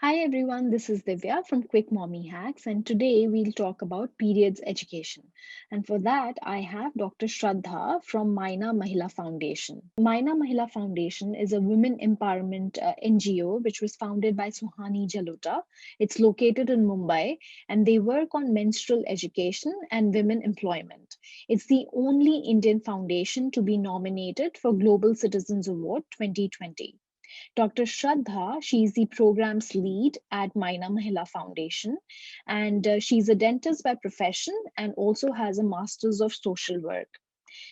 Hi everyone, this is Divya from Quickmommyhacks, and today we'll talk about periods education. And for that, I have Dr. Shraddha from Myna Mahila Foundation. Myna Mahila Foundation is a women empowerment NGO which was founded by Suhani Jalota. It's located in Mumbai, and they work on menstrual education and women employment. It's the only Indian foundation to be nominated for Global Citizens Award 2020. Dr. Shraddha, she's the program's lead at Myna Mahila Foundation, and she's a dentist by profession and also has a master's of social work.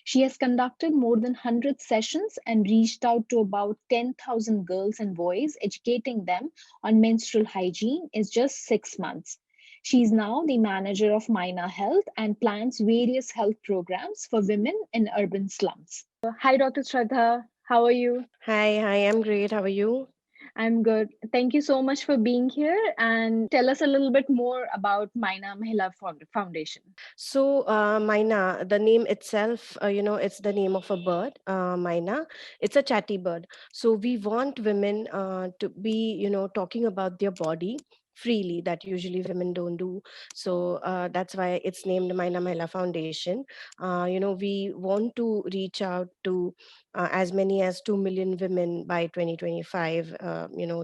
She has conducted more than 100 sessions and reached out to about 10,000 girls and boys, educating them on menstrual hygiene in just 6 months. She's now the manager of Myna Health and plans various health programs for women in urban slums. Hi, Dr. Shraddha. How are you? Hi, I'm great. How are you? I'm good. Thank you so much for being here and tell us a little bit more about Myna Mahila Foundation. Myna, the name itself, it's the name of a bird, Myna. It's a chatty bird. So, we want women to be, talking about their body freely that usually women don't do. So, that's why it's named Myna Mahila Foundation. We want to reach out to as many as 2 million women by 2025,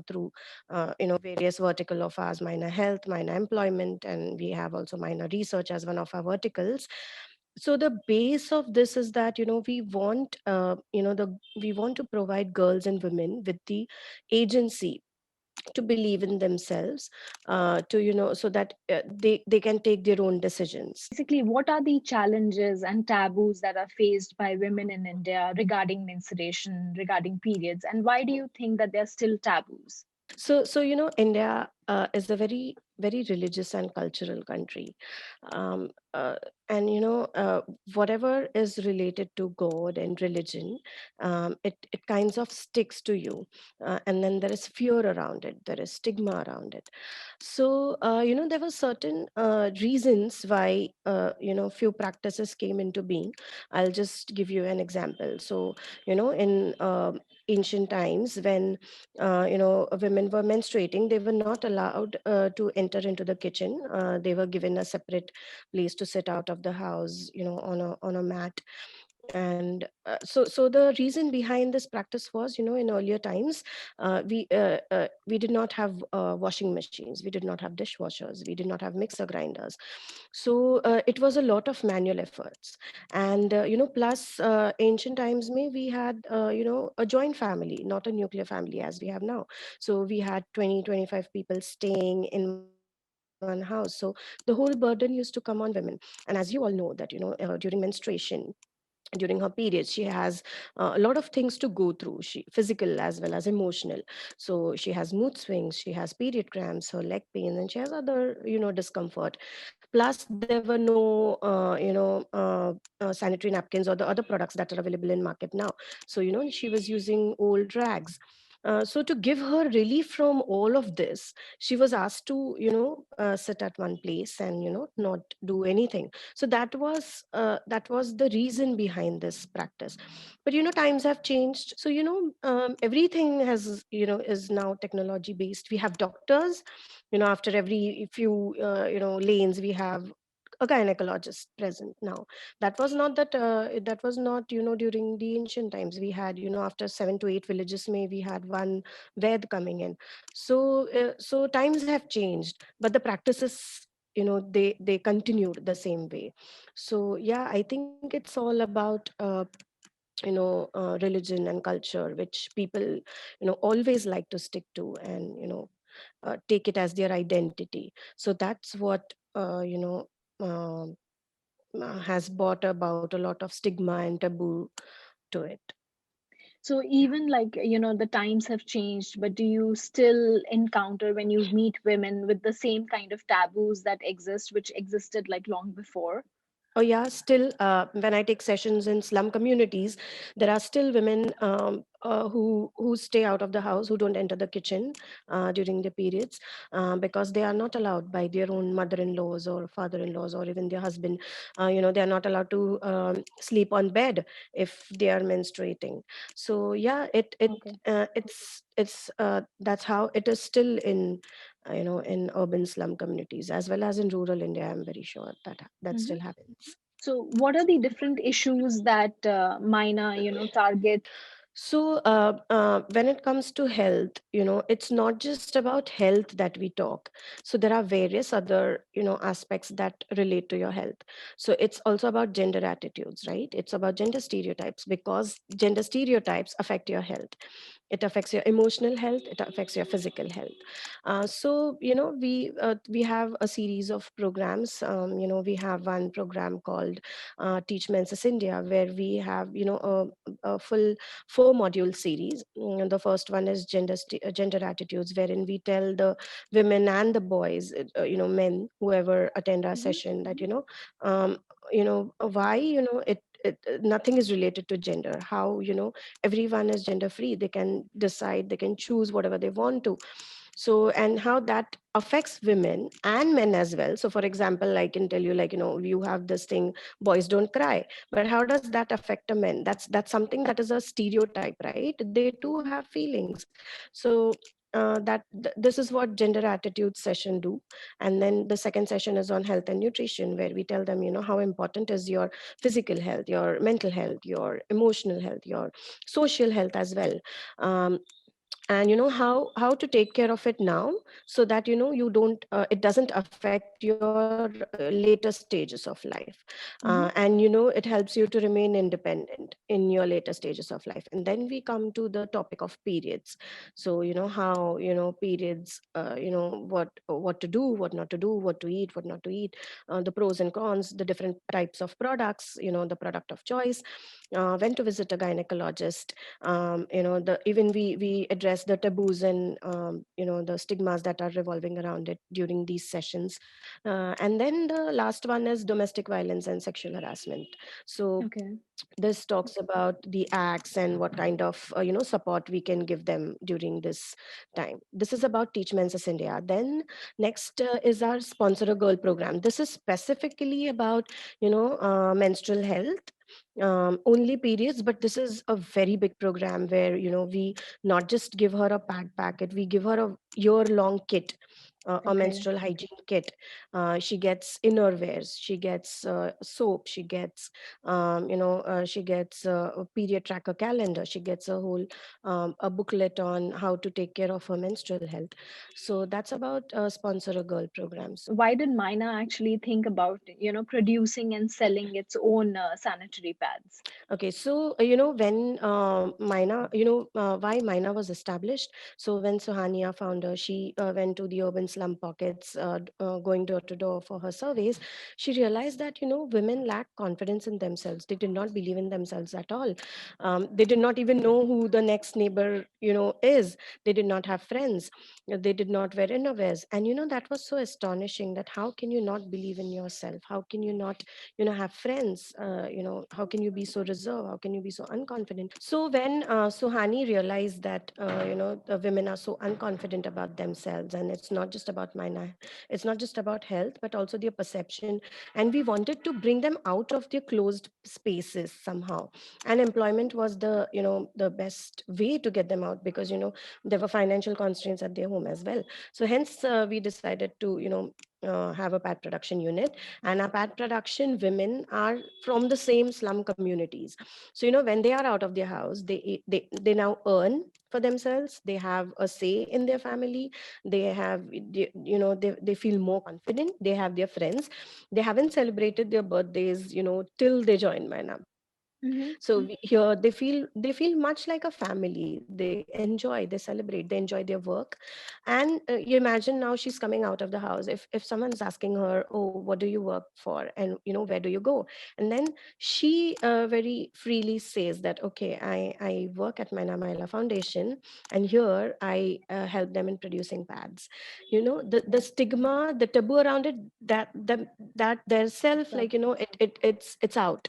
through various vertical of ours, minor health, minor employment, and we have also minor research as one of our verticals. So the base of this is that we want to provide girls and women with the agency to believe in themselves, to so that they can take their own decisions. Basically, what are the challenges and taboos that are faced by women in India regarding menstruation, regarding periods, and why do you think that they're still taboos? India is a very religious and cultural country, um, uh, and whatever is related to God and religion, it kinds of sticks to you, and then there is fear around it, there is stigma around it. So there were certain reasons why few practices came into being. I'll just give you an example. So in ancient times, when women were menstruating, they were not allowed to enter into the kitchen. They were given a separate place to sit out of the house, on a mat. And so the reason behind this practice was, in earlier times, we did not have washing machines, we did not have dishwashers, we did not have mixer grinders. So it was a lot of manual efforts. And plus, ancient times may we had a joint family, not a nuclear family as we have now. So we had 20-25 people staying in one house, so the whole burden used to come on women. And as you all know that during menstruation, during her periods, she has a lot of things to go through, she physical as well as emotional. So she has mood swings, she has period cramps, her leg pain, and she has other discomfort. Plus there were no sanitary napkins or the other products that are available in market now. So she was using old rags. So to give her relief from all of this, she was asked to sit at one place and not do anything. So that was the reason behind this practice. But times have changed. So everything has is now technology based. We have doctors, after every few lanes we have a gynecologist present now. That was not during the ancient times. We had after 7 to 8 villages may we had one ved coming in. So times have changed, but the practices, they continued the same way. So yeah, I think it's all about religion and culture, which people always like to stick to, and take it as their identity. So that's what um, has brought about a lot of stigma and taboo to it. So even like, the times have changed, but do you still encounter when you meet women with the same kind of taboos that exist, which existed like long before? Oh yeah, still when I take sessions in slum communities, there are still women who stay out of the house, who don't enter the kitchen during the periods, because they are not allowed by their own mother-in-laws or father-in-laws or even their husband. They are not allowed to sleep on bed if they are menstruating. So yeah, Okay. it's that's how it is still in in urban slum communities as well as in rural India. I'm very sure that that Mhm. still happens. So, what are the different issues that Myna, target? When it comes to health, it's not just about health that we talk. So there are various other, aspects that relate to your health. So it's also about gender attitudes, right? It's about gender stereotypes, because gender stereotypes affect your health. It affects your emotional health. It affects your physical health. We have a series of programs. We have one program called Teach Menses India, where we have, a full 4 module series. The first one is gender attitudes, wherein we tell the women and the boys, men, whoever attend our Mhm. session, that why nothing is related to gender. How everyone is gender free. They can decide. They can choose whatever they want to. So, and how that affects women and men as well. So for example, I can tell you, like, you have this thing, boys don't cry, but how does that affect a man? That's something that is a stereotype, right? They too have feelings. So this is what gender attitude session do. And then the second session is on health and nutrition, where we tell them, how important is your physical health, your mental health, your emotional health, your social health as well. And how to take care of it now, so that you don't it doesn't affect your later stages of life. And Mhm. it helps you to remain independent in your later stages of life. And then we come to the topic of periods. So how periods, what to do, what not to do, what to eat, what not to eat, the pros and cons, the different types of products, the product of choice, when to visit a gynecologist. The even we address the taboos and the stigmas that are revolving around it during these sessions. And then the last one is domestic violence and sexual harassment. So Okay. this talks about the acts and what kind of support we can give them during this time. This is about Teach Menses India. Then next is our Sponsor a Girl program. This is specifically about menstrual health, only periods, but this is a very big program where we not just give her a pad packet, we give her a year long kit, a Okay. menstrual hygiene kit. She gets innerwears, she gets soap, she gets a period tracker calendar, she gets a booklet on how to take care of her menstrual health. So that's about Sponsor a Girl programs. Why did Myna actually think about, producing and selling its own sanitary pads? Okay, so when Myna, why Myna was established. So when Suhania founder, she went to the urban slum pockets, going door to door for her surveys. She realized that women lack confidence in themselves. They did not believe in themselves at all. They did not even know who the next neighbor is. They did not have friends. They did not wear innerwears, and that was so astonishing. That how can you not believe in yourself? How can you not have friends? How can you be so reserved? How can you be so unconfident? So when Suhani realized that the women are so unconfident about themselves, and it's not just about it's not just about health, but also their perception, and we wanted to bring them out of their closed spaces somehow. And employment was the best way to get them out, because there were financial constraints at their home as well. So hence we decided to have a pad production unit. And our pad production women are from the same slum communities. So when they are out of their house, they now earn for themselves. They have a say in their family. They have they feel more confident. They have their friends. They haven't celebrated their birthdays till they join Myna. Mm-hmm. So here they feel much like a family. They enjoy, they celebrate, they enjoy their work. And you imagine, now she's coming out of the house. If someone's asking her, oh, what do you work for, and where do you go, and then she very freely says that, okay, I work at Mahila Foundation, and here I help them in producing pads. The stigma, the taboo around it, that their self, like Exactly. it's out.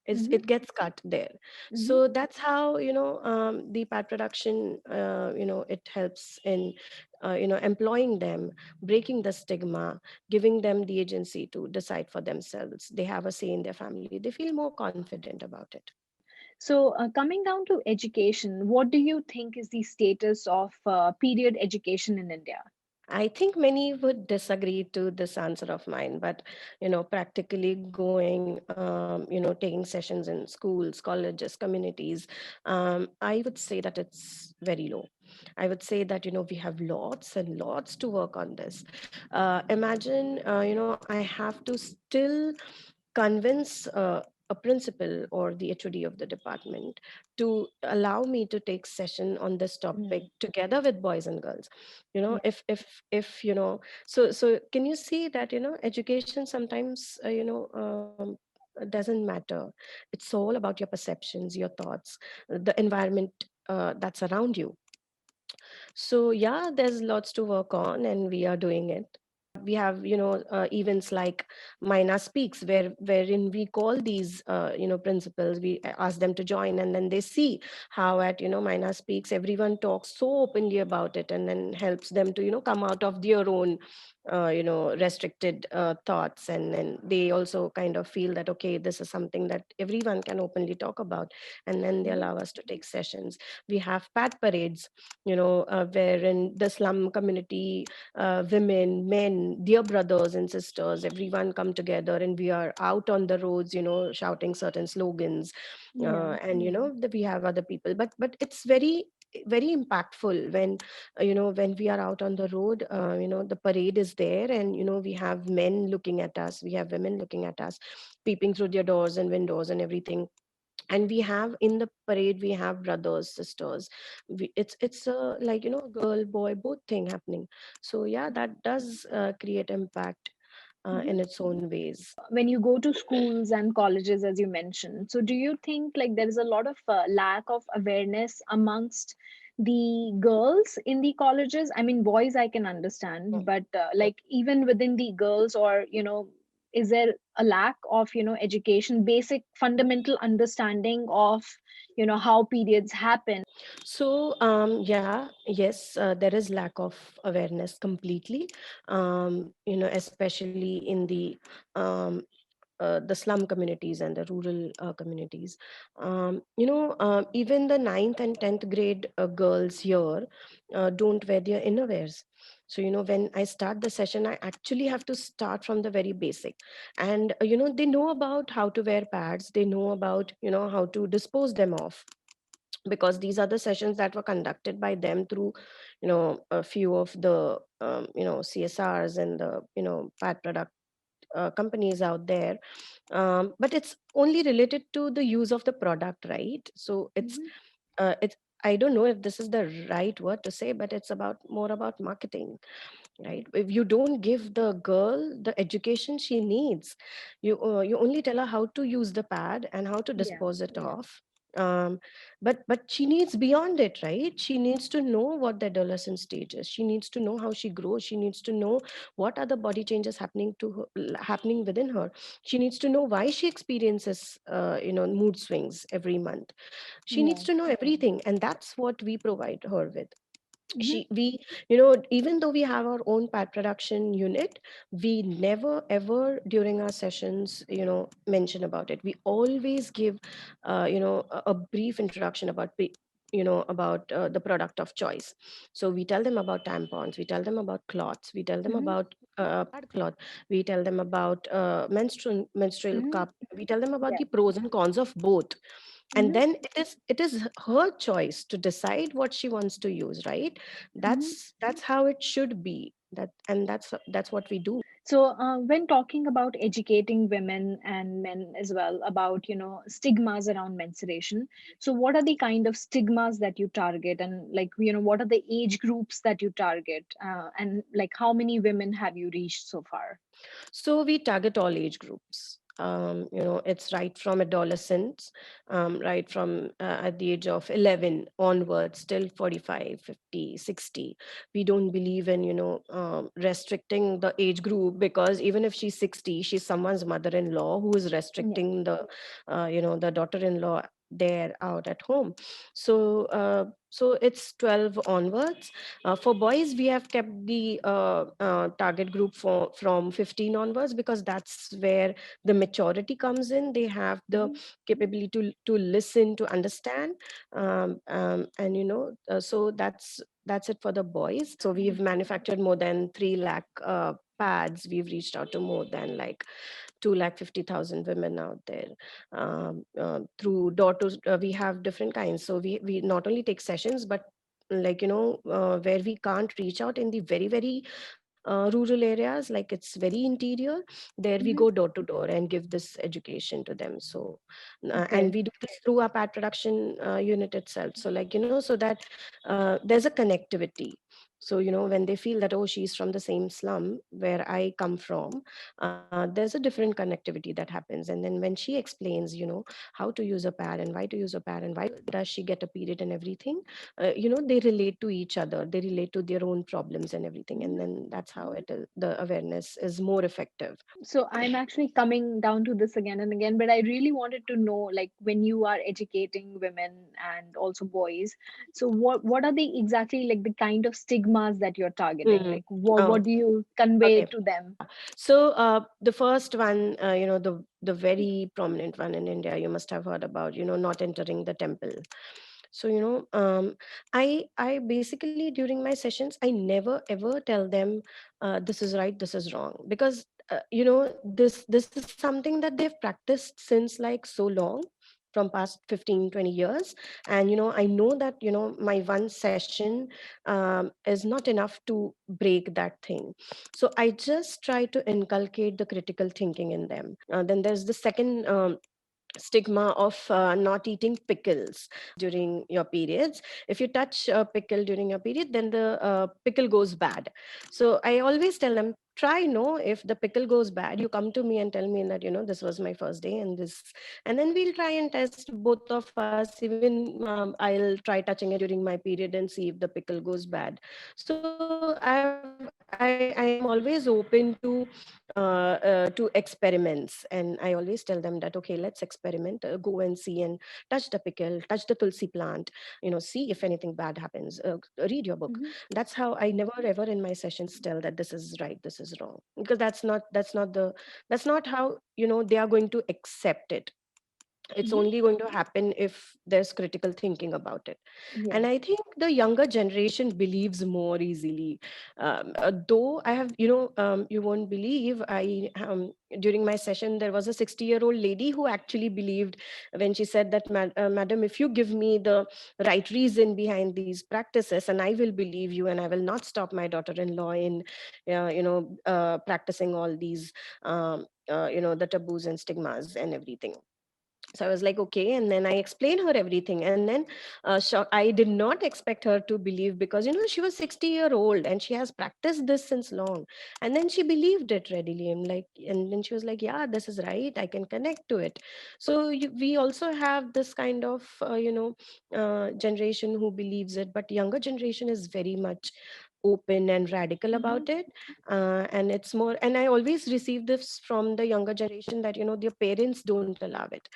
is Mm-hmm. it gets cut there. Mm-hmm. So that's how, the pad production, it helps in employing them, breaking the stigma, giving them the agency to decide for themselves. They have a say in their family, they feel more confident about it. So, coming down to education, what do you think is the status of period education in India? I think many would disagree to this answer of mine, but practically going, taking sessions in schools, colleges, communities, I would say that it's very low. I would say that we have lots and lots to work on this. Imagine, I have to still convince a principal or the HOD of the department to allow me to take session on this topic Mm, together with boys and girls. yeah. If so can you see that education sometimes doesn't matter. It's all about your perceptions, your thoughts, the environment that's around you. So yeah, there's lots to work on, and we are doing it. We have events like Myna Speaks, wherein we call these principals, we ask them to join, and then they see how at Myna Speaks everyone talks so openly about it, and then helps them to come out of their own restricted thoughts, and then they also kind of feel that okay, this is something that everyone can openly talk about, and then they Mhm. allow us to take sessions. We have pad parades, wherein the slum community, women, men, dear brothers and sisters, everyone come together, and we are out on the roads, shouting certain slogans, Yeah. and we have other people, but it's very impactful when when we are out on the road. The parade is there, and we have men looking at us, we have women looking at us, peeping through their doors and windows and everything. And we have in the parade, we have brothers, sisters. It's a like girl boy both thing happening. So yeah, that does create impact Mhm. in its own ways. When you go to schools and colleges, as you mentioned, so do you think like there is a lot of lack of awareness amongst the girls in the colleges? I mean, boys I can understand, but like even within the girls, or is there a lack of education, basic fundamental understanding of how periods happen? So yeah, yes, there is lack of awareness completely, especially in the slum communities and the rural communities. Even the ninth and 10th grade girls here don't wear their innerwears. So, when I start the session, I actually have to start from the very basic. And, they know about how to wear pads, they know about, how to dispose them off, because these are the sessions that were conducted by them through a few of the CSRs and the pad product companies out there. But it's only related to the use of the product, right? So Mhm. it's I don't know if this is the right word to say, but it's about more about marketing, right? If you don't give the girl the education she needs, you only tell her how to use the pad and how to Yeah. dispose it off. um, but she needs beyond it, right? She needs to know what the adolescent stage is, she needs to know how she grows, she needs to know what are the body changes happening to her, happening within her. She needs to know why she experiences mood swings every month. She needs Yeah. to know everything, and that's what we provide her with. Mhm. She we Even though we have our own pad production unit, we never ever during our sessions mention about it. We always give a brief introduction about the product of choice. So we tell them about tampons, we tell them about cloths, we tell them Mhm. about pad cloth, we tell them about menstrual Mhm. cup, we tell them about Yeah. the pros and cons of both. And Mhm. then it is her choice to decide what she wants to use, right? Mhm. That's how it should be, and that's what we do. So, when talking about educating women and men as well about, stigmas around menstruation, so what are the kind of stigmas that you target, and like, what are the age groups that you target, and like how many women have you reached so far? So we target all age groups. It's right from adolescence, right from at the age of 11 onwards till 45, 50, 60. We don't believe in restricting the age group, because even if she's 60, she's someone's mother-in-law who is Yeah. restricting the daughter-in-law there out at home. So it's 12 onwards. For boys, we have kept the target group from 15 onwards, because that's where the maturity comes in. They have the Mhm. capability to listen, to understand, and so that's it for the boys. So we've manufactured more than 3 lakh pads. We've reached out to more than like 2,50,000 women out there, through door to we have different kinds. So we not only take sessions, but like where we can't reach out in the very very rural areas, like it's very interior, there we go Mhm. door to door and give this education to them. So and Okay. we do this through our pad production unit itself. So like so that there's a connectivity. So when they feel that, oh, she's from the same slum where I come from, there's a different connectivity that happens. And then when she explains how to use a pad and why to use a pad and why does she get a period and everything, they relate to each other, they relate to their own problems and everything, and Mhm. then that's how the awareness is more effective. So I'm actually coming down to this again and again, but I really wanted to know, like, when you are educating women and also boys, so what are the exactly like the kind of stigmas that you're targeting? Mm. Like, what Oh, do you convey okay. to them? Yeah. So the first one, the very prominent one in India, you must have heard about, not entering the temple. So I basically, during my sessions, I never ever tell them this is right, this is wrong, because this is something that they've practiced since like so long, from past 15, 20 years. And I know that my one session is not enough to break that thing. So I just try to inculcate the critical thinking in them. Then there's the second stigma of not eating pickles during your periods. If you touch a pickle during your period, then the pickle goes bad. So I always tell them, try, no, if the pickle goes bad, you come to me and tell me that this was my first day and this, and then we'll try and test both of us. Even I'll try touching it during my period and see if the pickle goes bad. So I am always open to experiments, and I always tell them that, okay, let's experiment, go and see and touch the pickle, touch the tulsi plant, see if anything bad happens, read your book. Mhm. That's how I never ever in my sessions tell that this is right, this is wrong, because that's not how they are going to accept it. It's Mhm. only going to happen if there's critical thinking about it. And Yes. I think the younger generation believes more easily. Though I have, you won't believe, during my session there was a 60-year-old lady who actually believed when she said that, madam, if you give me the right reason behind these practices, and I will believe you, and I will not stop my daughter-in-law in practicing all these the taboos and stigmas and everything. So I was like, okay. And then I explained her everything. And then I did not expect her to believe, because she was 60-year-old and she has practiced this since long. And then she believed it readily. And then she was like, yeah, this is right, I can connect to it. So we also have this kind of generation who believes it, but younger generation is very much open and radical Mhm. about it. And it's more, and I always receive this from the younger generation, that their parents don't allow it.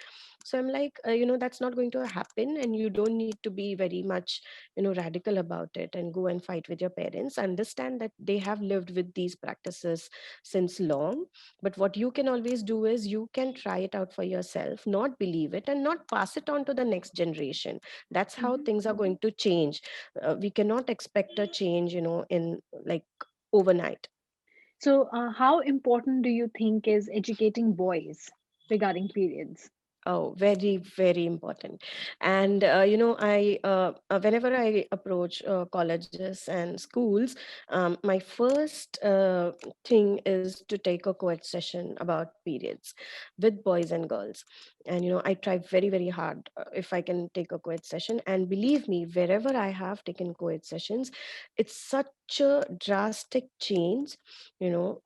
So I'm like, that's not going to happen, and you don't need to be very much radical about it and go and fight with your parents. Understand that they have lived with these practices since long. But what you can always do is you can try it out for yourself, not believe it, and not pass it on to the next generation. That's how Mhm. things are going to change. We cannot expect a change in like overnight. So, how important do you think is educating boys regarding periods? Oh, very, very important. And, whenever I approach colleges and schools, my first thing is to take a co-ed session about periods with boys and girls. And, I try very, very hard if I can take a co-ed session. And believe me, wherever I have taken co-ed sessions, it's such a drastic change, you know.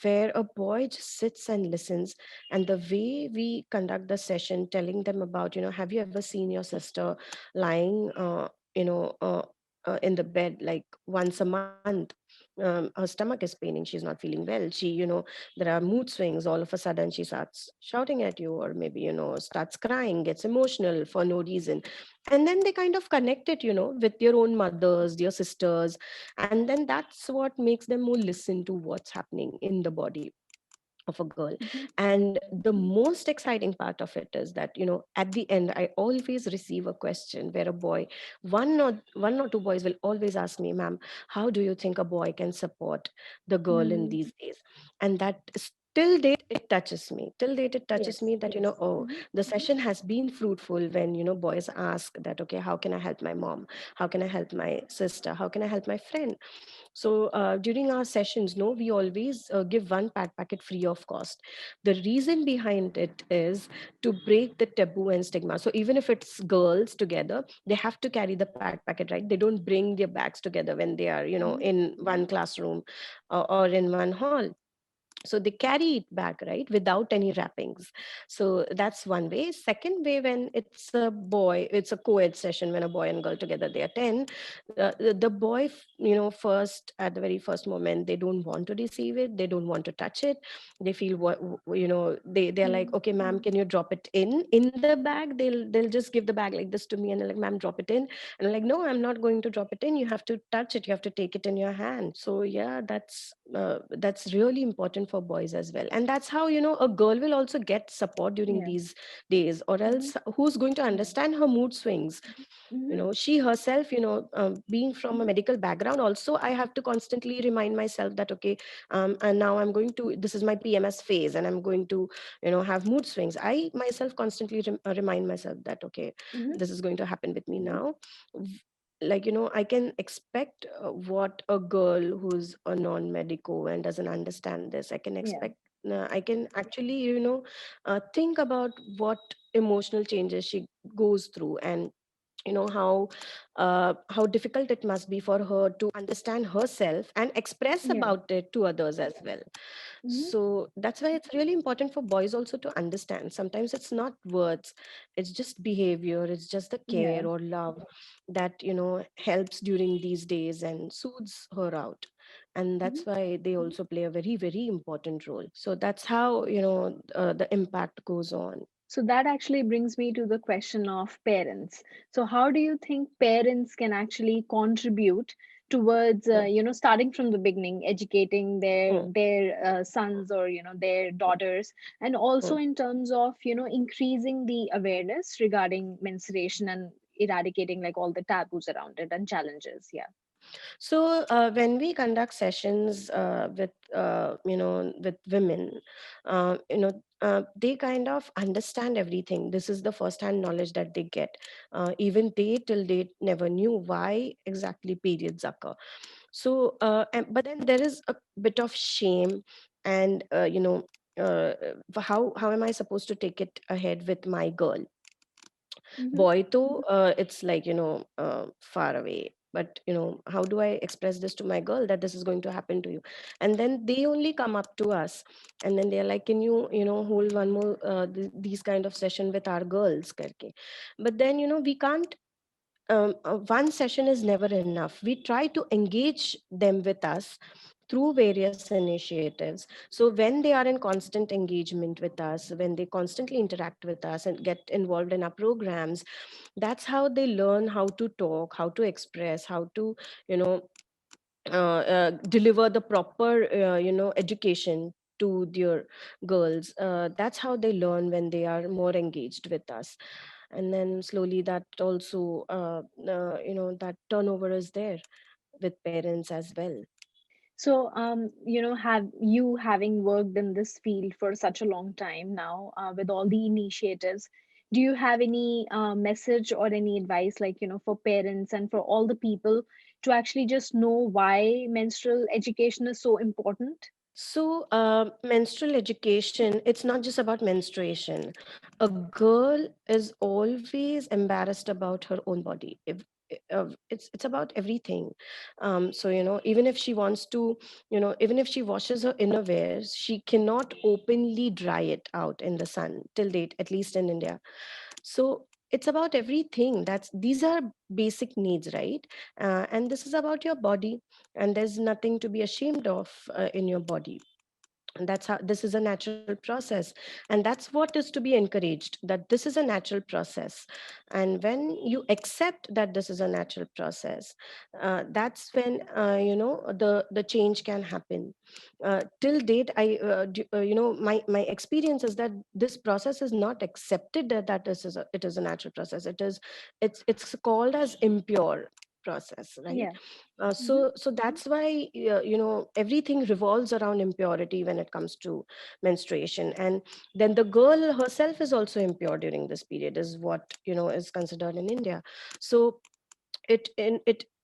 where a boy just sits and listens, and the way we conduct the session, telling them about, have you ever seen your sister lying you know uh, in the bed like once a month, her stomach is paining, she's not feeling well, there are mood swings, all of a sudden she starts shouting at you, or maybe starts crying, gets emotional for no reason. And then they kind of connect it, with their own mothers, their sisters, and then that's what makes them more listen to what's happening in the body of a girl. Mhm. And the most exciting part of it is that, at the end I always receive a question where a boy, one or two boys will always ask me, ma'am, how do you think a boy can support the girl in Mm. these days? And that till date it touches me, Yes. that, oh, Mhm. the session has been fruitful when, boys ask that, okay, how can I help my mom, how can I help my sister, how can I help my friend? So during our sessions, no, we always give one pad packet free of cost. The reason behind it is to break the taboo and stigma. So even if it's girls together, they have to carry the pad packet, right? They don't bring their bags together when they are, Mhm. in one classroom or in one hall. So they carry it back, right, without any wrappings. So that's one way. Second way, when it's a co-ed session, when a boy and girl together they attend, the boy, first, at the very first moment, they don't want to receive it, they don't want to touch it. They feel what, they're like, Mm. okay ma'am, can you drop it in the bag? They'll just give the bag like this to me, and they're like, ma'am, drop it in. And I'm like, no, I'm not going to drop it in, you have to touch it, you have to take it in your hand. So yeah, that's really important for boys as well. And that's how, a girl will also get support during Yeah. these days, or Mhm. else who's going to understand her mood swings? Mhm. She herself, being from a Mhm. medical background, also I have to constantly remind myself that, okay, and now this is my PMS phase, and I'm going to, have mood swings. I myself constantly remind myself that, okay, Mhm. this is going to happen with me now. Like, I can expect what a girl who's a non-medico and doesn't understand this, I can Yeah. expect, I can actually, think about what emotional changes she goes through, and how difficult it must be for her to understand herself and express Yeah. about it to others as well. Mhm. So that's why it's really important for boys also to understand, sometimes it's not words, it's just behavior, it's just the Yeah. care or love that, helps during these days and soothes her out. And Mhm. that's why they also play a very, very important role. So that's how, the impact goes on. So that actually brings me to the question of parents. So how do you think parents can actually contribute towards, Mm, starting from the beginning, educating their mm, sons or their daughters, and also mm. in terms of increasing the awareness regarding menstruation and eradicating like all the taboos around it and challenges. Yeah. So when we conduct sessions with women, they kind of understand everything. This is the first-hand knowledge that they get. Even they till date never knew why exactly periods occur. So, but then there is a bit of shame, and how am I supposed to take it ahead with my girl? Mm-hmm. Boy though, it's like, far away, but how do I express this to my girl that this is going to happen to you? And then they only come up to us, and then they're like, can you, hold one more these kind of session with our girls karke? But then, we can't, one session is never enough. We try to engage them with us through various initiatives. So when they are in constant engagement with us, when they constantly interact with us and get involved in our programs, that's how they learn how to talk, how to express, how to, you know deliver the proper education to their girls. That's how they learn, when they are more engaged with us. And then slowly that also, that turnover is there with parents as well. So, have you having worked in this field for such a long time now, with all the initiatives, do you have any message or any advice, like, for parents and for all the people to actually just know why menstrual education is so important? Menstrual education, it's not just about menstruation. A girl is always embarrassed about her own body. It's about everything. Even if she wants to, even if she washes her innerwears, she cannot openly dry it out in the sun till date, at least in India. So it's about everything. These are basic needs, right? And this is about your body, and there's nothing to be ashamed of in your body. And that's how this is a natural process, and that's what is to be encouraged, that this is a natural process. And when you accept that this is a natural process, that's when the change can happen. Till date, my experience is that this process is not accepted, that it is a natural process. It's called as impure process, right? Yeah. So that's why everything revolves around impurity when it comes to menstruation. And then the girl herself is also impure during this period, is what is considered in India. So it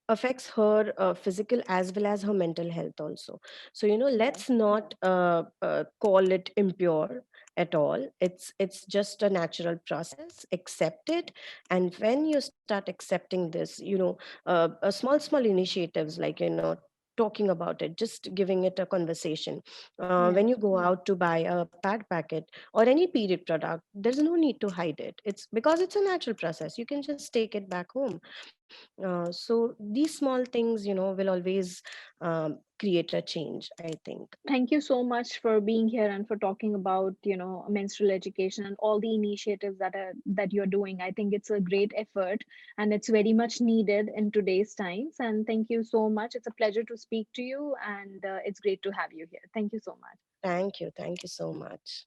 affects her physical as well as her mental health also. So Yeah. let's not call it impure at all. It's just a natural process. Accept it. And when you start accepting this, small initiatives, like talking about it, just giving it a conversation. Yeah. When you go out to buy a pad packet or any period product, there's no need to hide it. It's because it's a natural process. You can just take it back home. So these small things, will always create a change, I think. Thank you so much for being here and for talking about, menstrual education and all the initiatives that you're doing. I think it's a great effort and it's very much needed in today's times. And thank you so much. It's a pleasure to speak to you, and it's great to have you here. Thank you so much. Thank you so much.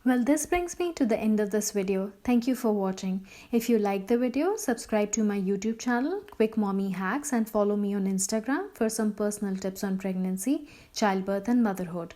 Well, this brings me to the end of this video. Thank you for watching. If you like the video, subscribe to my YouTube channel, Quick Mommy Hacks, and follow me on Instagram for some personal tips on pregnancy, childbirth, and motherhood.